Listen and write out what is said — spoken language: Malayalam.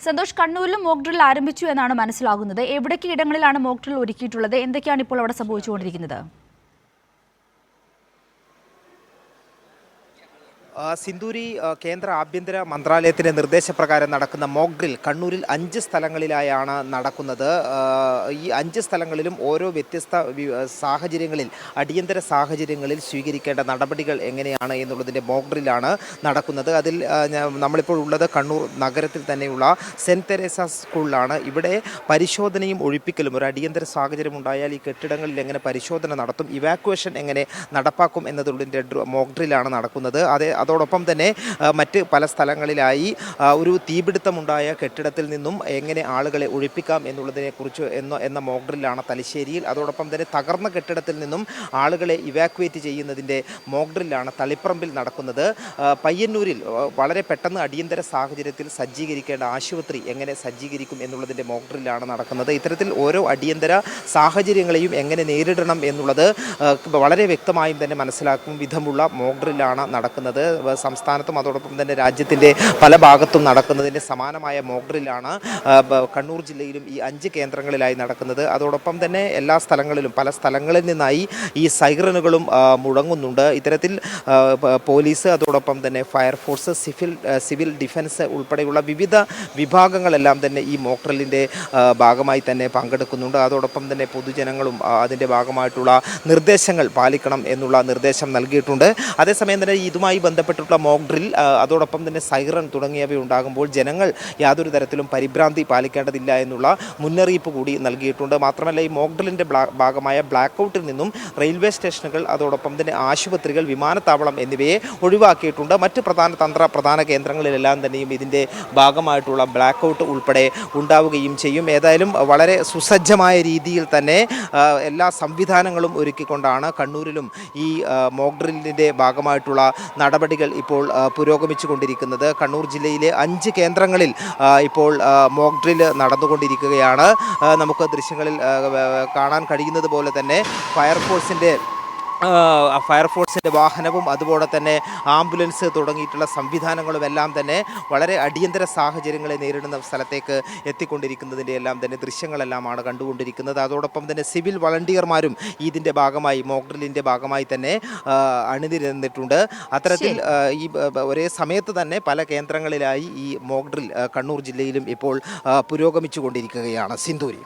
സന്തോഷ്, കണ്ണൂരിലും മോക്ക് ഡ്രിൽ ആരംഭിച്ചു എന്നാണ് മനസ്സിലാകുന്നത്. എവിടേക്ക് ഇടങ്ങളിലാണ് മോക്ക് ഡ്രിൽ ഒരുക്കിയിട്ടുള്ളത്? എന്തൊക്കെയാണ് ഇപ്പോൾ അവിടെ സംഭവിച്ചുകൊണ്ടിരിക്കുന്നത്? സിന്ദൂരി കേന്ദ്ര ആഭ്യന്തര മന്ത്രാലയത്തിൻ്റെ നിർദ്ദേശപ്രകാരം നടക്കുന്ന മോക്ക് ഡ്രിൽ കണ്ണൂരിൽ 5 സ്ഥലങ്ങളിലായാണ് നടക്കുന്നത്. ഈ 5 സ്ഥലങ്ങളിലും ഓരോ വ്യത്യസ്ത സാഹചര്യങ്ങളിൽ, അടിയന്തര സാഹചര്യങ്ങളിൽ സ്വീകരിക്കേണ്ട നടപടികൾ എങ്ങനെയാണ് എന്നുള്ളതിൻ്റെ മോക്ക് ഡ്രില്ലാണ് നടക്കുന്നത്. അതിൽ നമ്മളിപ്പോൾ ഉള്ളത് കണ്ണൂർ നഗരത്തിൽ തന്നെയുള്ള സെൻറ്റ് തെരേസാസ് സ്കൂളിലാണ്. ഇവിടെ പരിശോധനയും ഒഴിപ്പിക്കലും, ഒരു അടിയന്തര സാഹചര്യം ഉണ്ടായാൽ ഈ കെട്ടിടങ്ങളിൽ എങ്ങനെ പരിശോധന നടത്തും, ഇവാക്വേഷൻ എങ്ങനെ നടപ്പാക്കും എന്നതിൻ്റെ മോക്ക് ഡ്രില്ലാണ് നടക്കുന്നത്. അതോടൊപ്പം തന്നെ മറ്റ് പല സ്ഥലങ്ങളിലായി ഒരു തീപിടുത്തമുണ്ടായ കെട്ടിടത്തിൽ നിന്നും എങ്ങനെ ആളുകളെ ഒഴിപ്പിക്കാം എന്നുള്ളതിനെക്കുറിച്ച് എന്ന മോക്ക് ഡ്രില്ലാണ് തലശ്ശേരിയിൽ. അതോടൊപ്പം തന്നെ തകർന്ന കെട്ടിടത്തിൽ നിന്നും ആളുകളെ ഇവാക്വേറ്റ് ചെയ്യുന്നതിൻ്റെ മോക്ക് ഡ്രില്ലാണ് തളിപ്പറമ്പിൽ നടക്കുന്നത്. പയ്യന്നൂരിൽ വളരെ പെട്ടെന്ന് അടിയന്തര സാഹചര്യത്തിൽ സജ്ജീകരിക്കേണ്ട ആശുപത്രി എങ്ങനെ സജ്ജീകരിക്കും എന്നുള്ളതിൻ്റെ മോക്ക് ഡ്രില്ലാണ് നടക്കുന്നത്. ഇത്തരത്തിൽ ഓരോ അടിയന്തര സാഹചര്യങ്ങളെയും എങ്ങനെ നേരിടണം എന്നുള്ളത് വളരെ വ്യക്തമായും തന്നെ മനസ്സിലാക്കും വിധമുള്ള മോക്ക് ഡ്രില്ലാണ് നടക്കുന്നത്. സംസ്ഥാനത്തും അതോടൊപ്പം തന്നെ രാജ്യത്തിൻ്റെ പല ഭാഗത്തും നടക്കുന്നതിൻ്റെ സമാനമായ മോക്ക് ഡ്രില്ലാണ് കണ്ണൂർ ജില്ലയിലും ഈ 5 കേന്ദ്രങ്ങളിലായി നടക്കുന്നത്. അതോടൊപ്പം തന്നെ എല്ലാ സ്ഥലങ്ങളിലും, പല സ്ഥലങ്ങളിൽ നിന്നായി ഈ സൈറനുകളും മുഴങ്ങുന്നുണ്ട്. ഇത്തരത്തിൽ പോലീസ്, അതോടൊപ്പം തന്നെ ഫയർഫോഴ്സ്, സിവിൽ ഡിഫൻസ് ഉൾപ്പെടെയുള്ള വിവിധ വിഭാഗങ്ങളെല്ലാം തന്നെ ഈ മോക്ക് ഡ്രില്ലിൻ്റെ ഭാഗമായി തന്നെ പങ്കെടുക്കുന്നുണ്ട്. അതോടൊപ്പം തന്നെ പൊതുജനങ്ങളും അതിൻ്റെ ഭാഗമായിട്ടുള്ള നിർദ്ദേശങ്ങൾ പാലിക്കണം എന്നുള്ള നിർദ്ദേശം നൽകിയിട്ടുണ്ട്. അതേസമയം തന്നെ ഇതുമായി ബന്ധപ്പെട്ടിട്ടുള്ള മോക്ക് ഡ്രിൽ, അതോടൊപ്പം തന്നെ സൈറൻ തുടങ്ങിയവ ഉണ്ടാകുമ്പോൾ ജനങ്ങൾ യാതൊരു തരത്തിലും പരിഭ്രാന്തി പാലിക്കേണ്ടതില്ല എന്നുള്ള മുന്നറിയിപ്പ് കൂടി നൽകിയിട്ടുണ്ട്. മാത്രമല്ല, ഈ മോക്ക് ഡ്രില്ലിൻ്റെ ഭാഗമായ ബ്ലാക്ക് ഔട്ടിൽ നിന്നും റെയിൽവേ സ്റ്റേഷനുകൾ, അതോടൊപ്പം തന്നെ ആശുപത്രികൾ, വിമാനത്താവളം എന്നിവയെ ഒഴിവാക്കിയിട്ടുണ്ട്. മറ്റ് പ്രധാന കേന്ദ്രങ്ങളിലെല്ലാം തന്നെയും ഇതിൻ്റെ ഭാഗമായിട്ടുള്ള ബ്ലാക്ക് ഔട്ട് ഉൾപ്പെടെ ഉണ്ടാവുകയും ചെയ്യും. ഏതായാലും വളരെ സുസജ്ജമായ രീതിയിൽ തന്നെ എല്ലാ സംവിധാനങ്ങളും ഒരുക്കിക്കൊണ്ടാണ് കണ്ണൂരിലും ഈ മോക്ക് ഡ്രില്ലിൻ്റെ ഭാഗമായിട്ടുള്ള നടപടികൾ ഇപ്പോൾ പുരോഗമിച്ചു കൊണ്ടിരിക്കുന്നത്. കണ്ണൂർ ജില്ലയിലെ 5 കേന്ദ്രങ്ങളിൽ ഇപ്പോൾ മോക്ക് ഡ്രിൽ നടന്നുകൊണ്ടിരിക്കുകയാണ്. നമുക്ക് ദൃശ്യങ്ങളിൽ കാണാൻ കഴിയുന്നത് പോലെ തന്നെ ഫയർഫോഴ്സിൻ്റെ വാഹനവും അതുപോലെ തന്നെ ആംബുലൻസ് തുടങ്ങിയിട്ടുള്ള സംവിധാനങ്ങളും എല്ലാം തന്നെ വളരെ അടിയന്തര സാഹചര്യങ്ങളെ നേരിടുന്ന സ്ഥലത്തേക്ക് എത്തിക്കൊണ്ടിരിക്കുന്നതിൻ്റെ എല്ലാം തന്നെ ദൃശ്യങ്ങളെല്ലാമാണ് കണ്ടുകൊണ്ടിരിക്കുന്നത്. അതോടൊപ്പം തന്നെ സിവിൽ വളണ്ടിയർമാരും ഇതിൻ്റെ ഭാഗമായി, മോക്ക് ഡ്രില്ലിൻ്റെ ഭാഗമായി തന്നെ അണിനിരന്നിട്ടുണ്ട്. അത്തരത്തിൽ ഈ ഒരേ സമയത്ത് തന്നെ പല കേന്ദ്രങ്ങളിലായി ഈ മോക്ക് ഡ്രിൽ കണ്ണൂർ ജില്ലയിലും ഇപ്പോൾ പുരോഗമിച്ചു കൊണ്ടിരിക്കുകയാണ്. സിന്ദൂരി.